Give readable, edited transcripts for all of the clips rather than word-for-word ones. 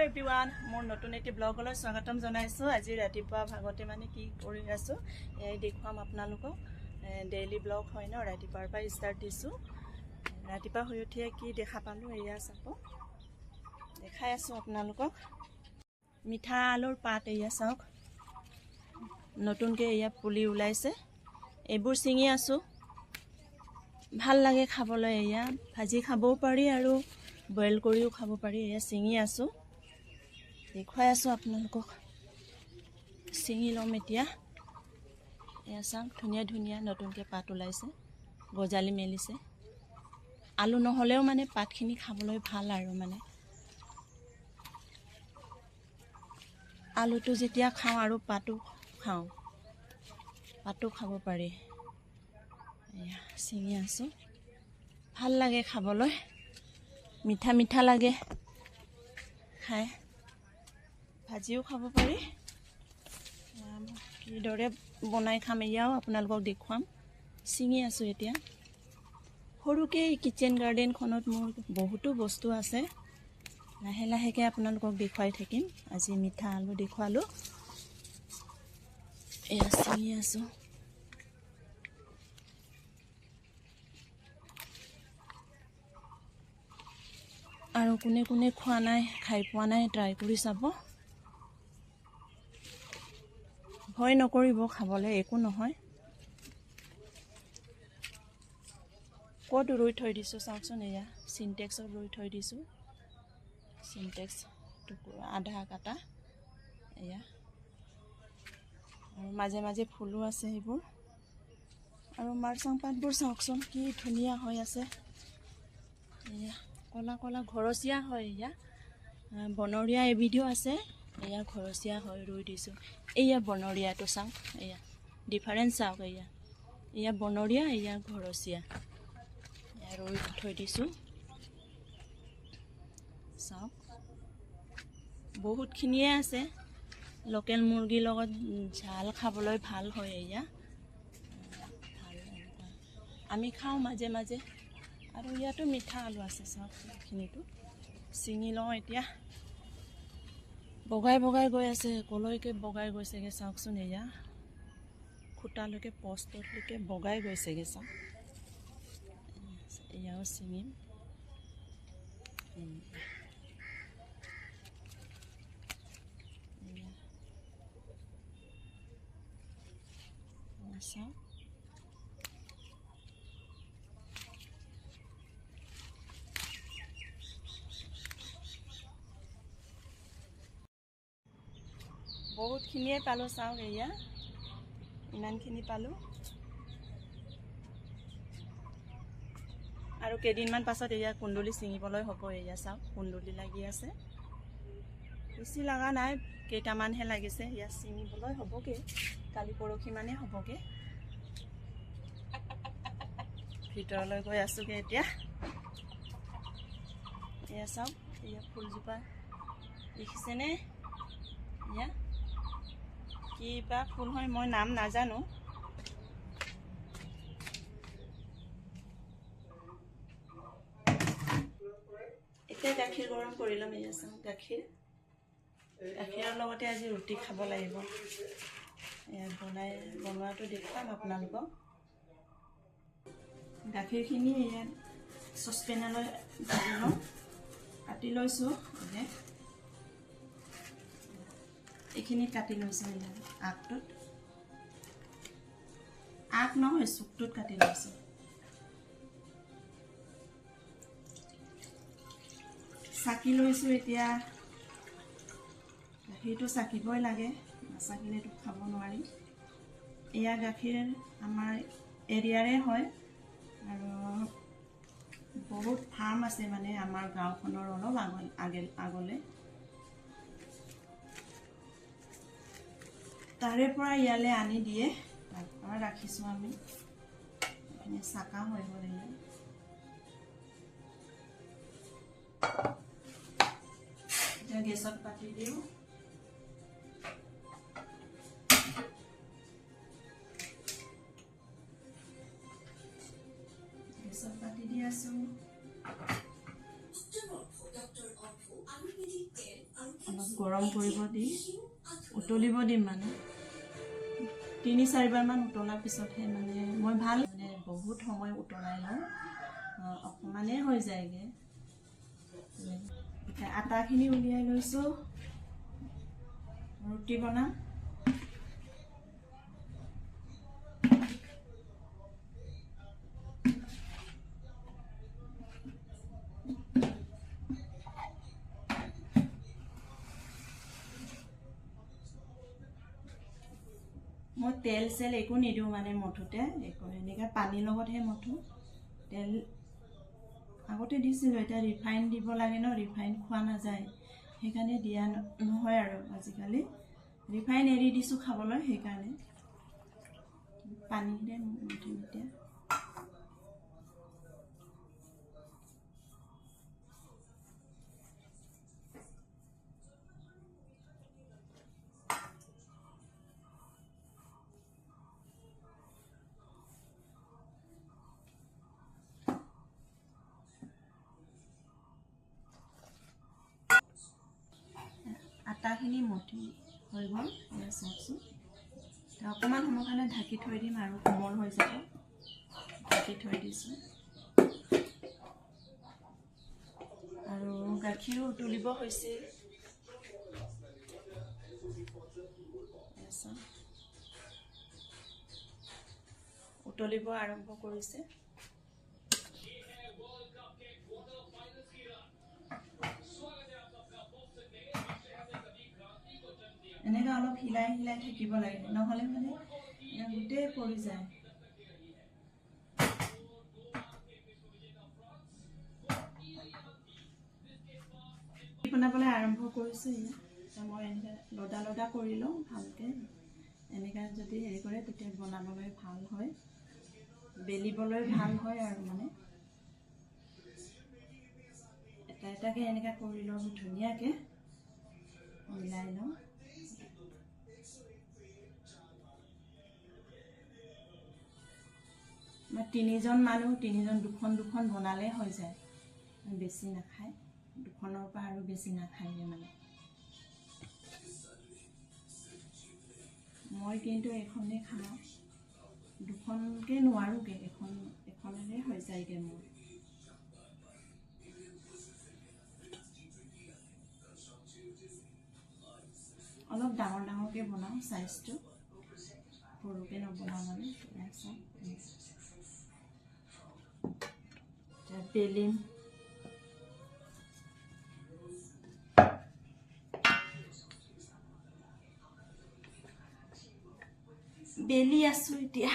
Everyone মোৰ নতুন এটি ব্লগলৈ স্বাগতম জনাইছোঁ। আজি ৰাতিপুৱা ভাগতে মানে কি কৰি আছোঁ এই দেখুৱাম আপোনালোকক। ডেইলি ব্লগ হয় ন, ৰাতিপুৱাৰ পৰা ষ্টাৰ্ট দিছোঁ। ৰাতিপুৱা শুই উঠিয়ে কি দেখা পালোঁ এয়া চাব, দেখাই আছোঁ আপোনালোকক। মিঠা আলুৰ পাত এয়া চাওক, নতুনকৈ এয়া পুলি ওলাইছে, এইবোৰ ছিঙি আছোঁ। ভাল লাগে খাবলৈ, এয়া ভাজি খাবও পাৰি আৰু বইল কৰিও খাব পাৰি। এয়া ছিঙি আছোঁ, দেখুৱাই আছোঁ আপোনালোকক। ছিঙি ল'ম এতিয়া। এয়া চাওক, ধুনীয়া ধুনীয়া নতুনকৈ পাত ওলাইছে, গজালি মেলিছে। আলু নহ'লেও মানে পাতখিনি খাবলৈ ভাল আৰু মানে আলুটো যেতিয়া খাওঁ আৰু পাতো খাওঁ, পাতো খাব পাৰি। এয়া ছিঙি আছোঁ, ভাল লাগে খাবলৈ, মিঠা মিঠা লাগে খাই, ভাজিও খাব পাৰি। কিদৰে বনাই খাম এয়াও আপোনালোকক দেখুৱাম। ছিঙি আছোঁ এতিয়া। সৰুকৈ কিচেন গাৰ্ডেনখনত মোৰ বহুতো বস্তু আছে, লাহে লাহেকৈ আপোনালোকক দেখুৱাই থাকিম। আজি মিঠা আলু দেখুৱালোঁ, এয়া ছিঙি আছোঁ। আৰু কোনে কোনে খোৱা নাই, খাই পোৱা নাই, ট্ৰাই কৰি চাব। ভয় নকৰিব, খাবলৈ একো নহয়। ক'ত ৰুই থৈ দিছোঁ চাওকচোন, এয়া চিনটেক্সত ৰুই থৈ দিছোঁ। চিনটেক্স টুকুৰা আধা কাটা এয়া, আৰু মাজে মাজে ফুলো আছে সেইবোৰ। আৰু মাৰচাং পাতবোৰ চাওকচোন কি ধুনীয়া হৈ আছে। এয়া ক'লা ক'লা ঘৰচীয়া হয়, এয়া বনৰীয়া এবিধো আছে। এয়া ঘৰচীয়া হয়, ৰুই দিছোঁ। এয়া বনৰীয়াটো চাওক, এয়া ডিফাৰেঞ্চ চাওক। এয়া বনৰীয়া, এয়া ঘৰচীয়া। এয়া ৰুই থৈ দিছোঁ চাওক, বহুতখিনিয়ে আছে। লোকেল মুৰ্গীৰ লগত ঝাল খাবলৈ ভাল হয়। এয়া ভাল, আমি খাওঁ মাজে মাজে। আৰু ইয়াতো মিঠা আলু আছে চাওক, এইখিনিতো ছিঙি লওঁ এতিয়া। বগাই বগাই গৈ আছে, কলৈকে বগাই গৈছেগৈ চাওকচোন। এয়া খুটালৈকে, পষ্টলৈকে বগাই গৈছেগৈ চাওক। এয়াও ছিঙিম। চাওক, বহুতখিনিয়ে পালোঁ চাওক। এয়া ইমানখিনি পালোঁ, আৰু কেইদিনমান পাছত এয়া কুন্দুলি ছিঙিবলৈ হ'ব। এয়া চাওক, কুন্দুলি লাগি আছে, বেছি লগা নাই, কেইটামানহে লাগিছে। এয়া ছিঙিবলৈ হ'বগৈ, কালি পৰহি মানে হ'বগৈ। ভিতৰলৈ গৈ আছোঁগৈ এতিয়া। এয়া চাওক, এয়া ফুলজোপা দেখিছেনে? এয়া কি বা ফুল হয়, মই নাম নাজানো। এতিয়া গাখীৰ গৰম কৰি ল'ম। এয়া চাওক, গাখীৰৰ লগতে আজি ৰুটি খাব লাগিব। এয়া বনোৱাটো দেখুৱাম আপোনালোকক। গাখীৰখিনি ইয়াত চচপেনলৈ ঢালি লওঁ, কাটি লৈছোঁ। এইখিনি কাটি লৈছোঁ, ইয়াত আগটোত, আগ নহয় চুকটোত কাটি লৈছোঁ। চাকি লৈছোঁ এতিয়া। গাখীৰটো চাকিবই লাগে, নাচাকিলেতো খাব নোৱাৰি। এয়া গাখীৰ আমাৰ এৰিয়াৰে হয়, আৰু বহুত ফাৰ্ম আছে মানে আমাৰ গাঁওখনৰ অলপ আগলৈ। তাৰে পৰা ইয়ালৈ আনি দিয়ে, তাৰ পৰা ৰাখিছোঁ আমি। এইখিনি চাকা হৈ গ'ল। এতিয়া গেছত পাতি দিওঁ। গেছত পাতি দি আছোঁ। অলপ গৰম কৰিব দি উতলিব দিম মানে 3-4 বাৰমান উতলাৰ পিছতহে মানে মই ভাল মানে বহুত সময় উতলাই লওঁ অকণমানেই হৈ যায়গৈ। এতিয়া আটাখিনি উলিয়াই লৈছোঁ, ৰুটি বনাম। মই তেল চেল একো নিদিওঁ মানে মঠুতে, একো এনেকৈ পানীৰ লগতহে মঠো। তেল আগতে দিছিলোঁ, এতিয়া ৰিফাইন দিব লাগে ন, ৰিফাইন খোৱা নাযায় সেইকাৰণে দিয়া নহয় আৰু আজিকালি। ৰিফাইন এৰি দিছোঁ খাবলৈ, সেইকাৰণে পানীতে মঠিম এতিয়া। আটাখিনি মঠি হৈ গ'ল, চাওকচোন। অকণমান সময় কাৰণে ঢাকি থৈ দিম আৰু কোমল হৈ যাব। ঢাকি থৈ দিছোঁ আৰু গাখীৰো উতলিব হৈছে। উতলিব আৰম্ভ কৰিছে। এনেকৈ অলপ হিলাই হিলাই থাকিব লাগে, নহ'লে মানে গোটেই পৰি যায়। বনাবলৈ আৰম্ভ কৰিছোঁ। এতিয়া মই এনেকৈ লদা লদা কৰি লওঁ ভালকৈ। এনেকৈ যদি হেৰি কৰে তেতিয়া বনাবলৈ ভাল হয়, বেলিবলৈ ভাল হয় আৰু মানে এটা এটাকৈ এনেকৈ কৰি লওঁ ধুনীয়াকৈ মিলাই লওঁ। তিনিজন মানুহ, দুখন বনালে হৈ যায়, বেছি নাখায়। দুখনৰ পৰা আৰু বেছি নাখায়গৈ মানে। মই কিন্তু এখনেই খাওঁ, দুখনকৈ নোৱাৰোঁগৈ, এখনেৰে হৈ যায়গৈ মোৰ। অলপ ডাঙৰকৈ বনাওঁ চাইজটো, সৰুকৈ নবনাওঁ মানে। বেলিম। বেলি আছোঁ এতিয়া।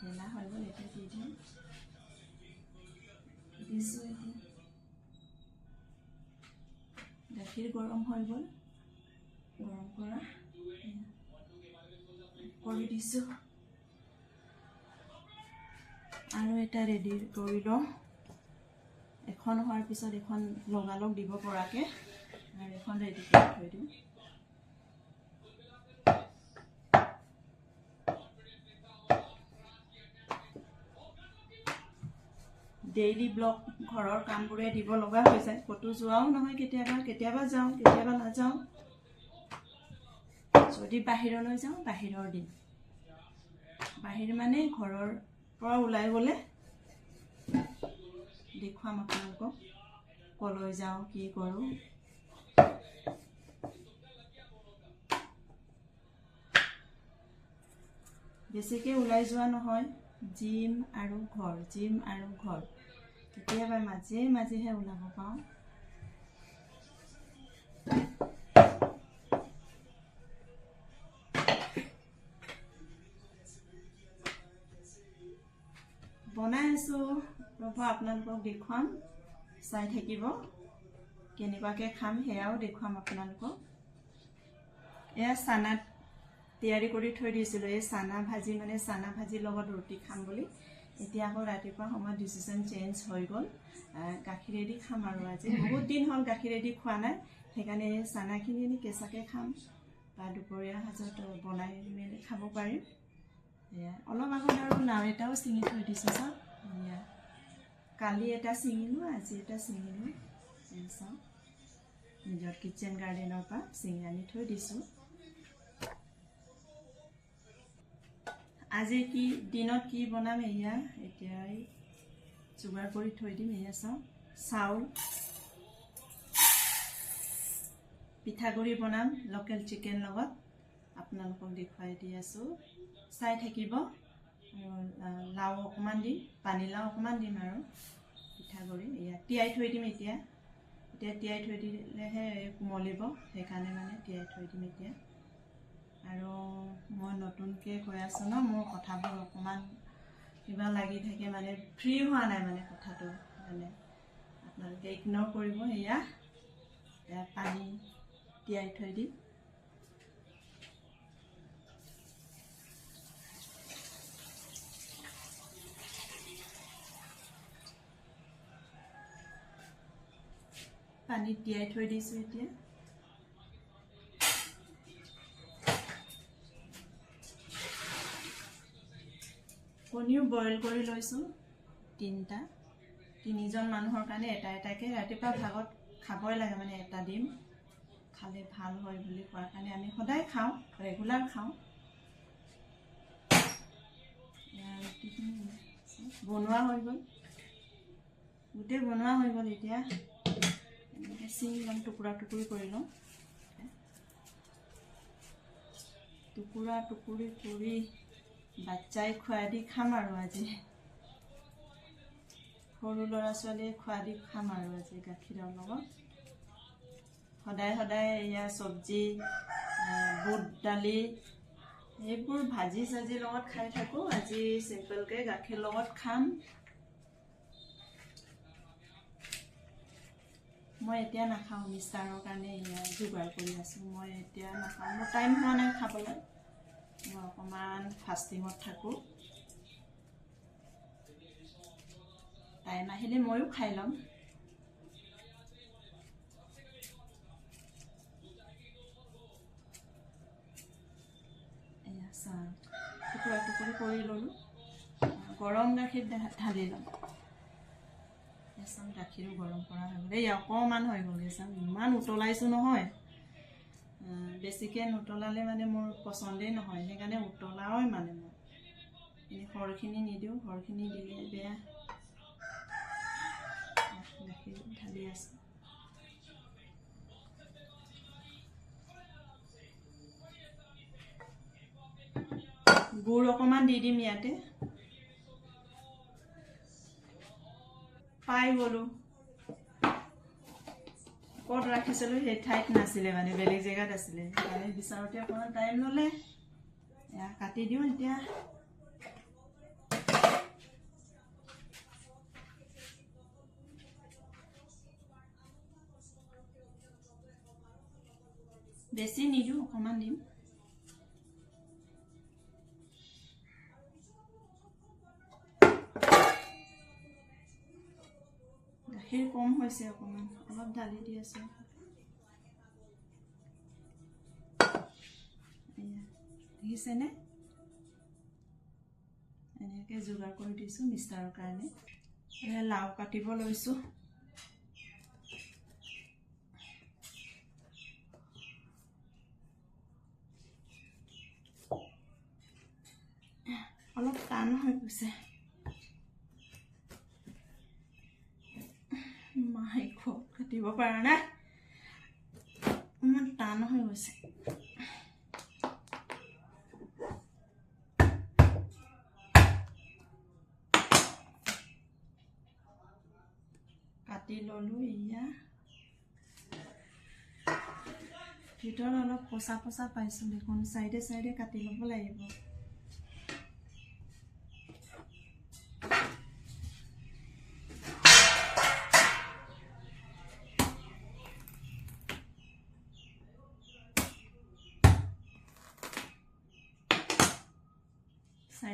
বেলা হৈ গ'ল, এতিয়া দি দিম। দিছোঁ এতিয়া। গাখীৰ গৰম হৈ গ'ল, গৰম কৰা কৰি দিছোঁ। আৰু এটা ৰেডি কৰি লওঁ। এখন হোৱাৰ পিছত এখন লগালগ দিব পৰাকৈ, আৰু এখন ৰেডি কৰি থৈ দিওঁ। ডেইলি ব্লগ ঘৰৰ কামবোৰে দিব লগা হৈ যায়, ক'তো যোৱাও নহয় কেতিয়াবা যাওঁ, কেতিয়াবা নাযাওঁ। যদি বাহিৰলৈ যাওঁ, বাহিৰৰ দিন। বাহিৰ মানে ঘৰৰ পৰা ওলাই গ'লে দেখুৱাম আপোনালোকক, ক'লৈ যাওঁ, কি কৰোঁ। বেছিকৈ ওলাই যোৱা নহয়, জিম আৰু ঘৰ। কেতিয়াবা মাজেহে ওলাব পাওঁ। বনাই আছোঁ ৰ'ব আপোনালোকক দেখুৱাম চাই থাকিব কেনেকুৱাকৈ খাম সেয়াও দেখুৱাম আপোনালোকক এয়া চানাত তৈয়াৰী কৰি থৈ দিছিলোঁ এই চানা ভাজি মানে চানা ভাজিৰ লগত ৰুটি খাম বুলি এতিয়া আকৌ ৰাতিপুৱা সময়ত ডিচিশ্যন চেঞ্জ হৈ গ'ল গাখীৰেদি খাম আৰু আজি বহুত দিন হ'ল গাখীৰেদি খোৱা নাই সেইকাৰণে চানাখিনি এনে কেঁচাকৈ খাম বা দুপৰীয়া সাজত বনাই মেলি খাব পাৰিম এয়া অলপ আগত আৰু নাও এটাও ছিঙি থৈ দিছোঁ চাওক এয়া কালি এটা ছিঙিলোঁ আজি এটা ছিঙিলোঁ চাওক নিজৰ কিটচেন গাৰ্ডেনৰ পৰা ছিঙি আনি থৈ দিছোঁ আজি কি দিনত কি বনাম এয়া এতিয়া যোগাৰ কৰি থৈ দিম এয়া চাউল পিঠাগুড়ি বনাম লোকেল চিকেন লগত আপোনালোকক দেখুৱাই দি আছোঁ চাই থাকিব আৰু লাও অকণমান দিম পানীলাও অকণমান দিম আৰু পিঠাগুড়ি এয়া তিয়াই থৈ দিম এতিয়া তিয়াই থৈ দিলেহে কোমলিব সেইকাৰণে মানে তিয়াই থৈ দিম এতিয়া আৰু মই নতুনকৈ কৈ আছোঁ ন মোৰ কথাবোৰ অকণমান কিবা লাগি থাকে মানে ফ্ৰী হোৱা নাই মানে কথাটো মানে আপোনালোকে ইগন'ৰ কৰিব এয়া পানী তিয়াই থৈ দিম পানীত তিয়াই থৈ দিছোঁ এতিয়া কণীও বইল কৰি লৈছোঁ তিনিজন মানুহৰ কাৰণে এটা এটাকৈ ৰাতিপুৱা ভাগত খাবই লাগে মানে এটা ডিম খালে ভাল হয় বুলি কোৱাৰ কাৰণে আমি সদায় খাওঁ ৰেগুলাৰ খাওঁ ৰুটিখিনি বনোৱা হৈ গ'ল গোটেই বনোৱা হৈ গ'ল এতিয়া এনেকৈ ছিঙি ল'ম টুকুৰা টুকুৰি কৰি ল'ম টুকুৰা টুকুৰি কৰি বাচ্চাই খুৱাই দি খাম আৰু আজি সৰু ল'ৰা ছোৱালীয়ে খুৱাই দি খাম আৰু আজি গাখীৰৰ লগত সদায় সদায় এয়া চব্জি বুট দালি এইবোৰ ভাজি চাজিৰ লগত খাই থাকোঁ আজি চিম্পলকৈ গাখীৰ লগত খাম মই এতিয়া নাখাওঁ মিষ্টাৰৰ কাৰণে এয়া যোগাৰ কৰি আছোঁ মই এতিয়া নাখাওঁ মোৰ টাইম হোৱা নাই খাবলৈ মই অকণমান ফাষ্টিঙত থাকোঁ টাইম আহিলে ময়ো খাই ল'ম এয়া চাহ টুকুৰা টুকুৰি কৰি ল'লোঁ গৰম গাখীৰ ঢালি ল'ম চাম গাখীৰো গৰম কৰা হৈ গ'ল এই অকণমান হৈ গ'লগৈ চাম ইমান উতলাইছোঁ নহয় বেছিকৈ নুতলালে মানে মোৰ পচন্দেই নহয় সেইকাৰণে উতলাওই মানে মই এনেই সৰখিনি নিদিওঁ সৰখিনি দিলে বেয়া গাখীৰ ঢালি আছোঁ গুড় অকণমান দি দিম ইয়াতে পাই গ'লোঁ ক'ত ৰাখিছিলোঁ সেই ঠাইত নাছিলে মানে বেলেগ জেগাত আছিলে সেইকাৰণে বিচাৰোঁতে অকণমান টাইম ল'লে এয়া কাটি দিওঁ এতিয়া বেছি নিদিওঁ অকণমান দিম গাখীৰ কম হৈছে অকণমান অলপ ঢালি দি আছোঁ দেখিছেনে এনেকৈ যোগাৰ কৰি দিছোঁ মিষ্টাৰৰ কাৰণে লাও কাটিব লৈছোঁ অলপ টান হৈ গৈছে মাই খুব কাটিব পৰা নাই ইমান টান হৈ গৈছে কাটি ল'লোঁ এয়া ভিতৰত অলপ পচা পচা পাইছোঁ দেখোন চাইডে চাইডে কাটি ল'ব লাগিব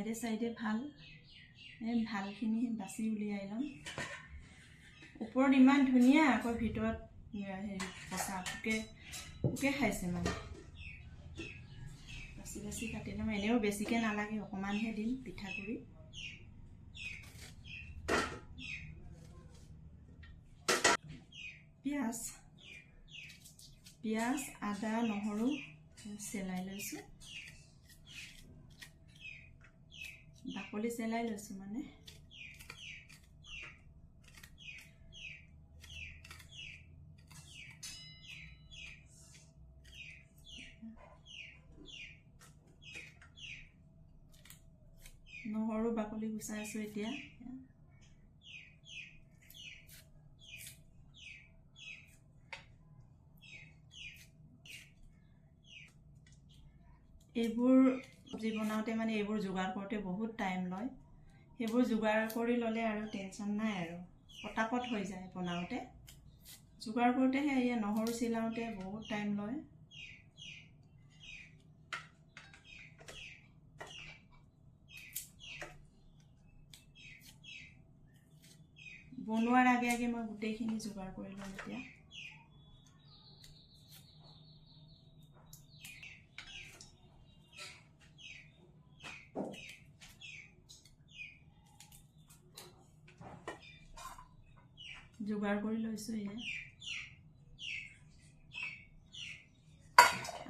সাইডে সাইডে ভাল ভালখিনি বাছি উলিয়াই ল'ম ওপৰত ইমান ধুনীয়া আকৌ ভিতৰত হেৰি পচা পোকে খাইছে মানে বাছি বাছি কাটি ল'ম এনেও বেছিকৈ নালাগে অকণমানহে দিম পিঠাগুড়ি পিঁয়াজ আদা নহৰু চেলাই লৈছোঁ বাকলি চেলাই লৈছোঁ মানে নহৰু বাকলি গুচাইছোঁ এতিয়া এইবোৰ চব্জি বনাওঁতে মানে এইবোৰ যোগাৰ কৰোঁতে বহুত টাইম লয় সেইবোৰ যোগাৰ কৰি ল'লে আৰু টেনশ্যন নাই আৰু পটাপট হৈ যায় বনাওঁতে যোগাৰ কৰোঁতেহে এয়া নহৰু চিলাওঁতে বহুত টাইম লয় বনোৱাৰ আগে আগে মই গোটেইখিনি যোগাৰ কৰি ল'ম এতিয়া যোগাৰ কৰি লৈছোঁ এয়া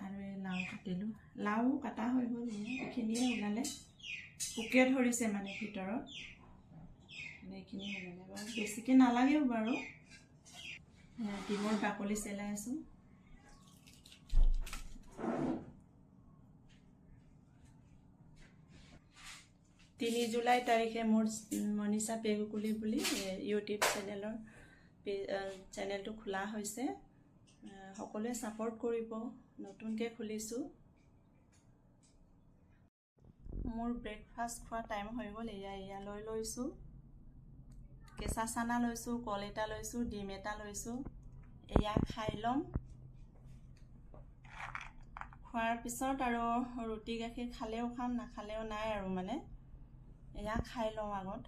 আৰু এই লাও কাটিলোঁ লাও কাটা হৈ গ'ল এইখিনিয়ে ওলালে পোকে ধৰিছে মানে ভিতৰত এইখিনি ওলালে বাৰু বেছিকৈ নালাগেও বাৰু ডিমৰ বাকলি চেলাই আছোঁ 3 জুলাই তাৰিখে মোৰ মনীষা পেগুকুলি বুলি ইউটিউব চেনেলটো খোলা হৈছে সকলোৱে ছাপোৰ্ট কৰিব নতুনকৈ খুলিছোঁ মোৰ ব্ৰেকফাষ্ট খোৱা টাইম হৈ গ'ল এয়া লৈ লৈছোঁ কেঁচা চানা লৈছোঁ কল এটা লৈছোঁ ডিম এটা লৈছোঁ এয়া খাই ল'ম খোৱাৰ পিছত আৰু ৰুটি গাখীৰ খালেও খাম নাখালেও নাই আৰু মানে এয়া খাই লওঁ আগত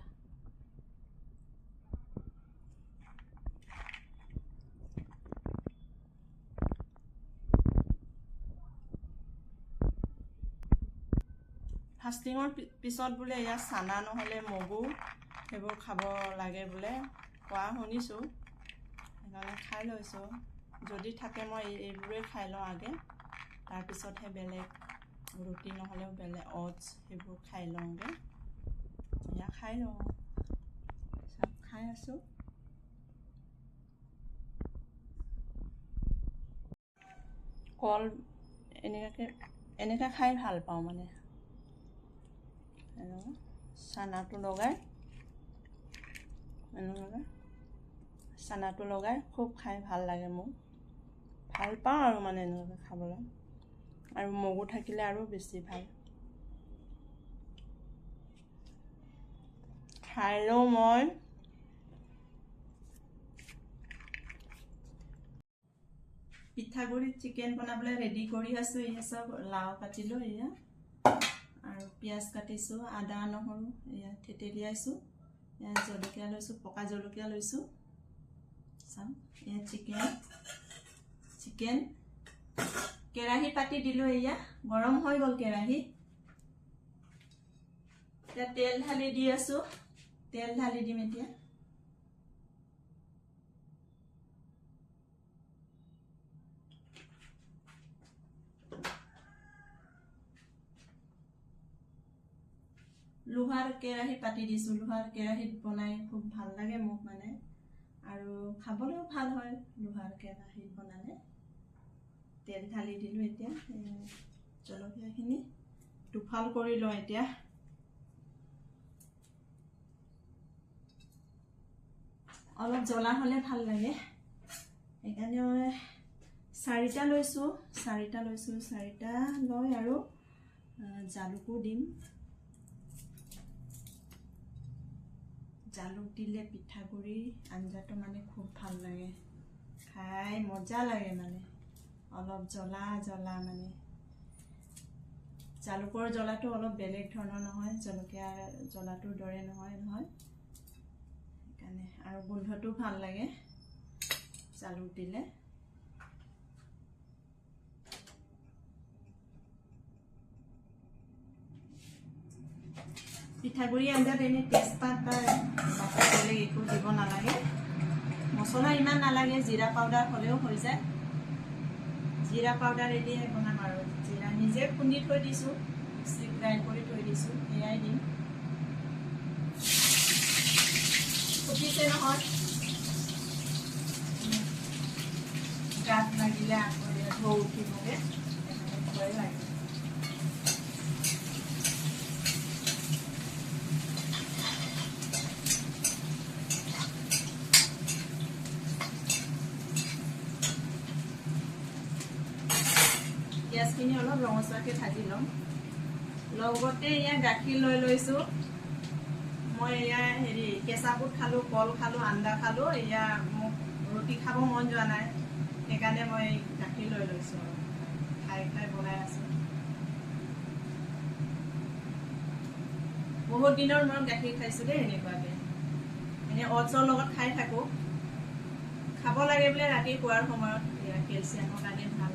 ফাষ্টিঙৰ পিছত বোলে এয়া চানা নহ'লে মগু সেইবোৰ খাব লাগে বোলে কোৱা শুনিছোঁ সেইকাৰণে খাই লৈছোঁ যদি থাকে মই এইবোৰে খাই লওঁ আগে তাৰপিছতহে বেলেগ ৰুটি নহ'লেও বেলেগ অ'টছ সেইবোৰ খাই লওঁগৈ এয়া খাই লওঁ চব খাই আছোঁ কল এনেকৈ খাই ভাল পাওঁ মানে চানাটো লগাই চানাটো লগাই খুব খাই ভাল লাগে মোক ভাল পাওঁ আৰু মানে এনেকৈ খাবলৈ আৰু মগু থাকিলে আৰু বেছি ভাল খাই লওঁ মই পিঠাগুড়িত চিকেন বনাবলৈ ৰেডি কৰি আছোঁ এয়া চব লাও কাটিলোঁ এয়া আৰু পিঁয়াজ কাটিছোঁ আদা নহৰু এয়া থেতেলিয়াইছোঁ এয়া জলকীয়া লৈছোঁ পকা জলকীয়া লৈছোঁ চাম এয়া চিকেন কেৰাহী পাতি দিলোঁ এয়া গৰম হৈ গ'ল কেৰাহী এতিয়া তেল ঢালি দি আছোঁ তেল ঢালি দিম এতিয়া লোহাৰ কেৰাহী পাতি দিছোঁ লোহাৰ কেৰাহীত বনাই খুব ভাল লাগে মোক মানে আৰু খাবলৈও ভাল হয় লোহাৰ কেৰাহীত বনালে তেল ঢালি দিলোঁ এতিয়া জলকীয়াখিনি দুফাল কৰি লওঁ এতিয়া অলপ জ্বলা হ'লে ভাল লাগে সেইকাৰণে মই 4টা লৈছোঁ 4টা লৈ আৰু জালুকো দিম জালুক দিলে পিঠাগুড়ি আঞ্জাটো মানে খুব ভাল লাগে খাই মজা লাগে মানে অলপ জ্বলা মানে জালুকৰ জ্বলাটো অলপ বেলেগ ধৰণৰ নহয়, জলকীয়া জ্বলাটোৰ দৰে নহয় সেইকাৰণে, আৰু গোন্ধটো ভাল লাগে জালুক দিলে। পিঠাগুড়ি আঞ্জাত এনেই তেজপাত বা বেলেগ একো দিব নালাগে, মছলা ইমান নালাগে, জিৰা পাউডাৰ হ'লেও হৈ যায়। জিৰা পাউডাৰ এদিহে বনাম আৰু জিৰা নিজে খুন্দি থৈ দিছোঁ, মিক্সিত গ্ৰাইণ্ড কৰি থৈ দিছোঁ, সেয়াই দিম। ফুটিছে নহয়, গাত লাগিলে আকৌ ঢৌ উঠিবগৈ, ভয় লাগে। পিঁয়াজখিনি অলপ ৰঙচুৱাকৈ ভাজি ল'ম। লগতে এয়া গাখীৰ লৈ লৈছোঁ। মই এয়া কেঁচা বুট খালোঁ, কল খালোঁ, আন্দা খালোঁ। এয়া মোক ৰুটি খাব মন যোৱা নাই, সেইকাৰণে মই গাখীৰ লৈ লৈছোঁ আৰু খাই বনাই আছোঁ। বহুত দিনৰ মূৰত গাখীৰ খাইছোঁ দেই এনেকুৱাকৈ। এনেই অটছৰ লগত খাই থাকোঁ, খাব লাগে বোলে ৰাতি শোৱাৰ সময়ত, কেলচিয়ামৰ কাৰণে ভাল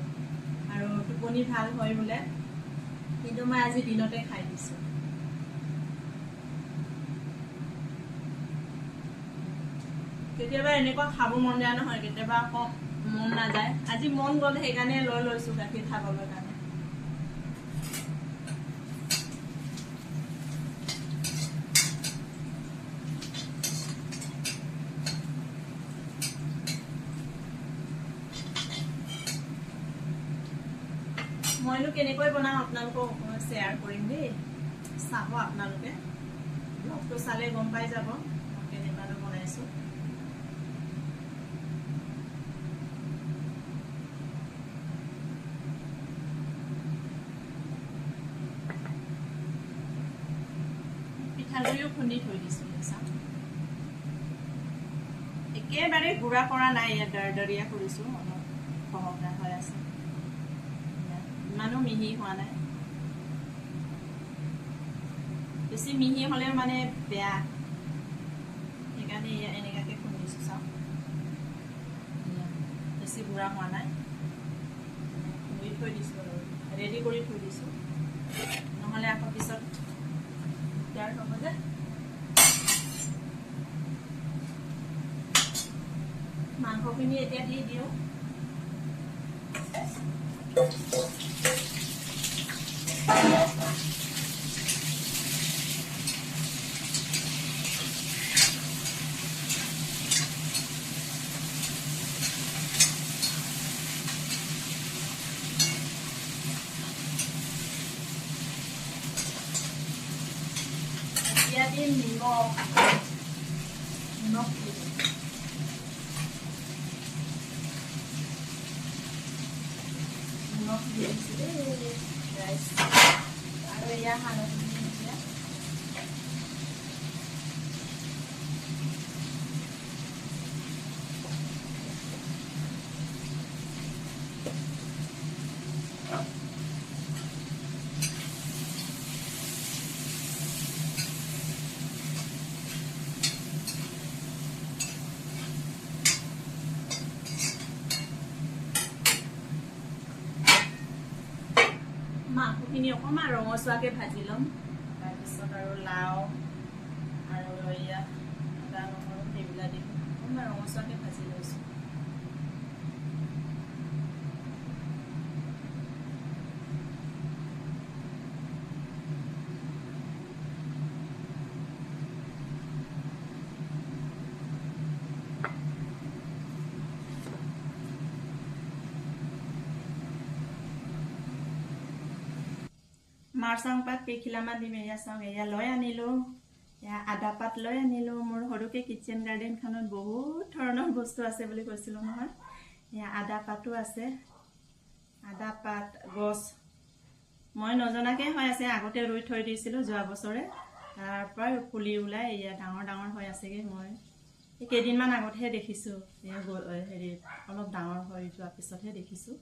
আৰু টোপনি ভাল হয় বোলে, কিন্তু মই আজি দিনতে খাই দিছোঁ। কেতিয়াবা এনেকুৱা খাব মন যায় নহয়, কেতিয়াবা আকৌ মন নাযায়। আজি মন গ'ল, সেইকাৰণে লৈ লৈছোঁ গাখীৰ খাবলৈ কাৰণে। মইনো কেনেকৈ বনাওঁ আপোনালোকক শ্বেয়াৰ কৰিম দেই, চাব আপোনালোকে, ব্লগটো চালে গম পাই যাব কেনেকুৱানো বনাইছোঁ। পিঠাগুড়িও খুন্দি থৈ দিছোঁ, চাওক একেবাৰে গুড়া কৰা নাই, ইয়াত দৰদৰীয়া কৰিছোঁ, অলপ সহজা হৈ আছে, ইমানো মিহি হোৱা নাই। বেছি মিহি হ'লেও মানে বেয়া, সেইকাৰণে এনেকুৱাকৈ খুন্দিছোঁ। চাওক বেছি গুড়া হোৱা নাই, খুন্দি থৈ দিছোঁ আৰু ৰেডি কৰি থৈ দিছোঁ, নহ'লে আকৌ পিছত দিগদাৰ হ'ব যে। মাংসখিনি এতিয়া দি দিওঁ। এতিয়া দিম নিমখ দি দিম। নিমখ দি দিছোঁ দেই ৰাইচ, আৰু এয়া হালধি দিম এতিয়া। মাংসখিনি অকণমান ৰঙচুৱাকৈ ভাজি ল'ম, তাৰপিছত আৰু লাও আৰু এয়া আদা নহৰু সেইবিলাক দি অকণমান ৰঙচুৱাকৈ ভাজি লৈছোঁ। মাৰচাং পাত কেইখিলামান দিম, এয়া চাওঁ, এয়া লৈ আনিলোঁ, এয়া আদা পাত লৈ আনিলোঁ। মোৰ সৰুকৈ কিটচেন গাৰ্ডেনখনত বহুত ধৰণৰ বস্তু আছে বুলি কৈছিলোঁ নহয়, এয়া আদা পাতো আছে, আদা পাত গছ মই নজনাকৈ হৈ আছে, আগতে ৰুই থৈ দিছিলোঁ যোৱা বছৰে, তাৰ পৰাই পুলি ওলাই এয়া ডাঙৰ ডাঙৰ হৈ আছেগৈ। মই কেইদিনমান আগতহে দেখিছোঁ, অলপ ডাঙৰ হৈ যোৱাৰ পিছতহে দেখিছোঁ।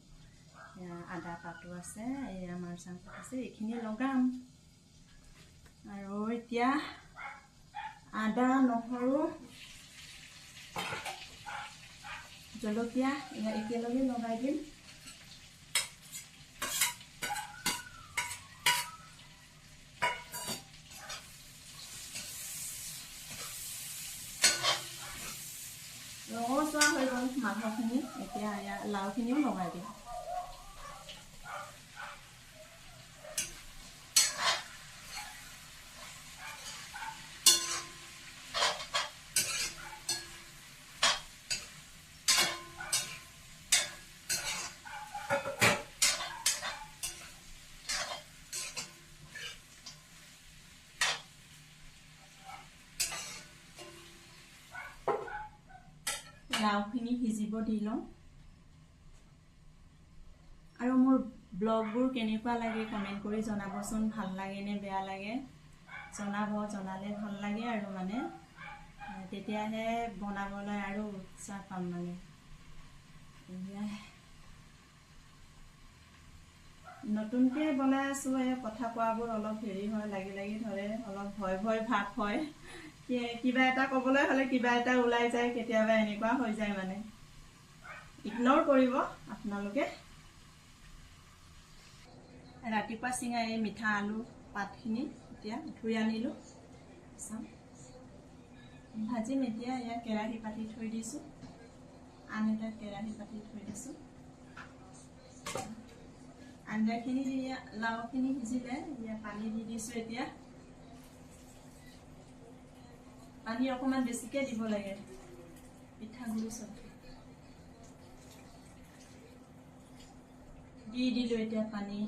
আদা পাতো আছে, এয়া মাৰচাং পাত আছে, এইখিনি লগাম। আৰু এতিয়া আদা নহৰু জলকীয়া একেলগে লগাই দিম। ৰঙচুৱা হৈ গ'ল মাংসখিনি, এতিয়া লাওখিনিও লগাই দিম। লাওখিনি সিজিব দি লওঁ। আৰু মোৰ ব্লগবোৰ কেনেকুৱা লাগে কমেণ্ট কৰি জনাবচোন, ভাল লাগে নে বেয়া লাগে জনালে ভাল লাগে আৰু মানে তেতিয়াহে বনাবলৈ আৰু উৎসাহ পাম মানে। নতুনকৈ বনাই আছোঁ, কথা কোৱাবোৰ অলপ হেৰি হয়, লাগি ধৰে, অলপ ভয় ভাৱ হয়। কিবা এটা ক'বলৈ হ'লে কিবা এটা ওলাই যায়, কেতিয়াবা এনেকুৱা হৈ যায় মানে। ইগনৰ কৰিব আপোনালোকে। ৰাতিপুৱা ছিঙা এই মিঠা আলু পাতখিনি এতিয়া ধুই আনিলোঁ, ভাজিম এতিয়া। কেৰাহী পাতি থৈ দিছোঁ, আন এটা কেৰাহী পাতি থৈ দিছোঁ। আঞ্জাখিনি লাওখিনি সিজিলে পানী দি দিছোঁ। এতিয়া পানী অকণমান বেছিকৈ দিব লাগে, পিঠাগুড়ি চব দি দিলোঁ। এতিয়া পানী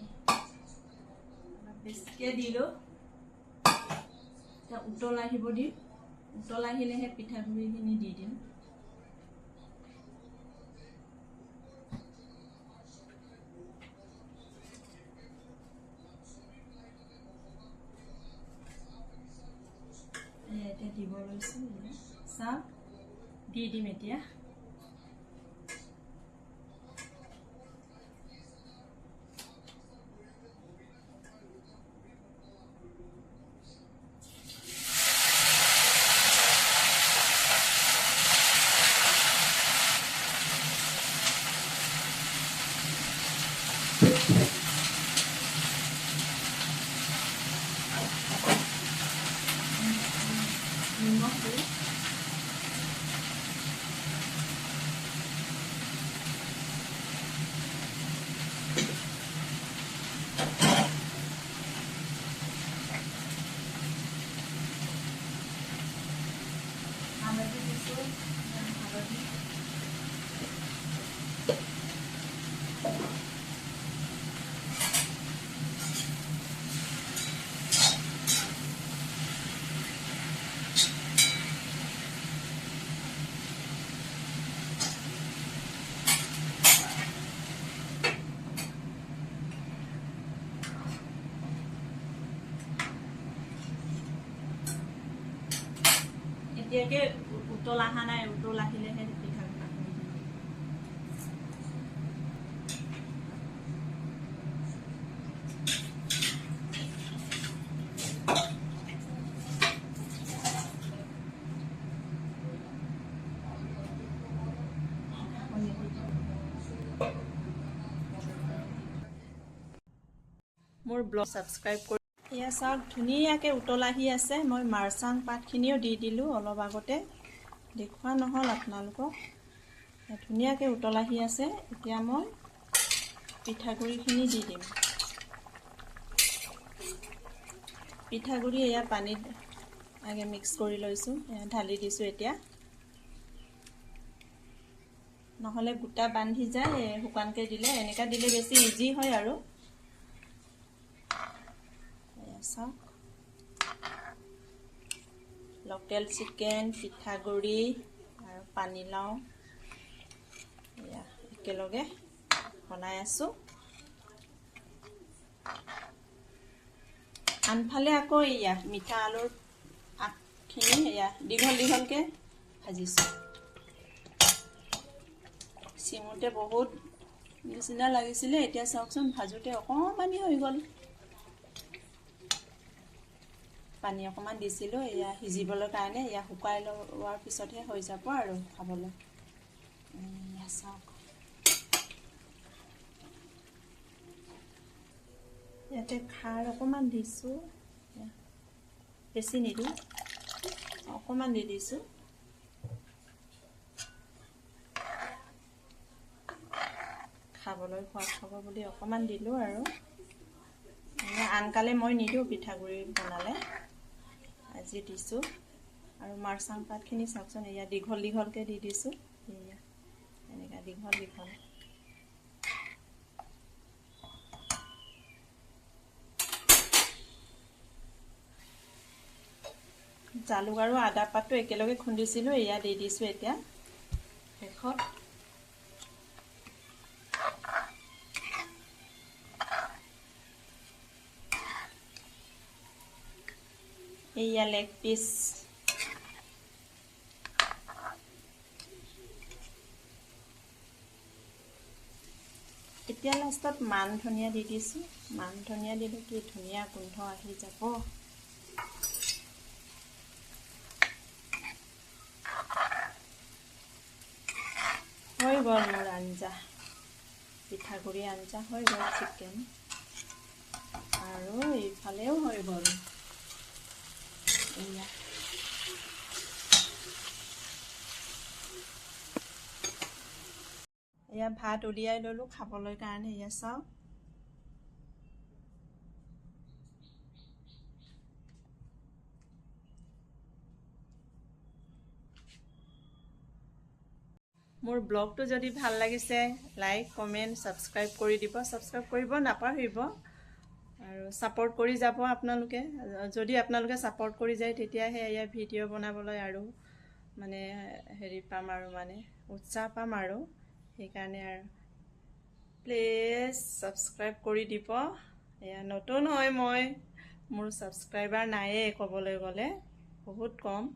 বেছিকৈ দিলোঁ, এতিয়া উতল আহিব দিম। উতল আহিলেহে পিঠাগুড়িখিনি দি দিম। এতিয়া দিব লৈছোঁ, চাওক দি দিম এতিয়া। নিমখ দিওঁ। হালধি দিছোঁ, হালধি এতিয়াকে উতল অহা নাই, উতল আহিলেহে পিঠাগুড়ি মোৰ ব্লগ ছাবস্ক্ৰাইব কৰি। এয়া চাওক ধুনীয়াকৈ উতল আহি আছে। মই মাৰচাং পাতখিনিও দি দিলোঁ অলপ আগতে, দেখুওৱা নহ'ল আপোনালোকক। ধুনীয়াকৈ উতল আহি আছে। এতিয়া মই পিঠাগুড়িখিনি দি দিম। পিঠাগুড়ি এয়া পানীত আগে মিক্স কৰি লৈছোঁ, ঢালি দিছোঁ। এতিয়া নহ'লে গোটা বান্ধি যায়, শুকানকৈ দিলে। এনেকৈ দিলে বেছি ইজি হয় আৰু। চাওক লোকেল চিকেন, পিঠাগুড়ি আৰু পানীলাও এয়া একেলগে বনাই আছোঁ। আনফালে আকৌ এয়া মিঠা আলুৰ আগখিনি এয়া দীঘলকৈ ভাজিছোঁ। চিমুতে বহুত নিচিনা লাগিছিলে এতিয়া চাওকচোন ভাজোতে অকণমানি হৈ গ'ল পানী অকণমান দিছিলোঁ এয়া সিজিবলৈ কাৰণে এয়া শুকাই লোৱাৰ পিছতহে হৈ যাব আৰু খাবলৈ এয়া চাওক ইয়াতে খাৰ অকণমান দিছোঁ বেছি নিদিওঁ অকণমান দি দিছোঁ খাবলৈ সোৱাদ হ'ব বুলি অকণমান দিলোঁ আৰু আনকালে মই নিদিওঁ পিঠাগুড়ি বনালে আজি দিছোঁ আৰু মাৰচাং পাতখিনি চাওকচোন এয়া দীঘল দীঘলকৈ দি দিছোঁ এয়া এনেকৈ দীঘল দীঘল জালুক আৰু আদা পাতটো একেলগে খুন্দিছিলোঁ এয়া দি দিছোঁ এতিয়া শেষত এয়া লেগ পিচ এতিয়া লাষ্টত মান ধনিয়া দি দিছোঁ মান ধনিয়া দিলে কি ধুনীয়া গোন্ধ আহি যাব হৈ গ'ল মোৰ আঞ্জা পিঠাগুড়ি আঞ্জা হৈ গ'ল চিকেন আৰু এইফালেও হৈ গ'ল এয়া এয়া ভাত উলিয়াই ল'লোঁ খাবলৈ কাৰণে এয়া চাওক মোৰ ব্লগটো যদি ভাল লাগিছে লাইক কমেণ্ট ছাবস্ক্ৰাইব কৰি দিব ছাবস্ক্ৰাইব কৰিব নাপাহৰিব আৰু ছাপোৰ্ট কৰি যাব আপোনালোকে যদি আপোনালোকে ছাপোৰ্ট কৰি যায় তেতিয়াহে এয়া ভিডিঅ' বনাবলৈ আৰু মানে হেৰি পাম আৰু মানে উৎসাহ পাম আৰু সেইকাৰণে আৰু প্লিজ ছাবস্ক্ৰাইব কৰি দিব এয়া নতুন হয় মই মোৰ ছাবস্ক্ৰাইবাৰ নায়েই ক'বলৈ গ'লে বহুত কম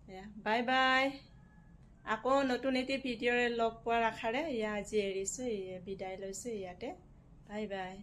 এয়া বাই বাই আকৌ নতুন এটি ভিডিঅ'ৰে লগ পোৱাৰ আশাৰে এয়া আজি এৰিছোঁ বিদায় লৈছোঁ ইয়াতে বাই বাই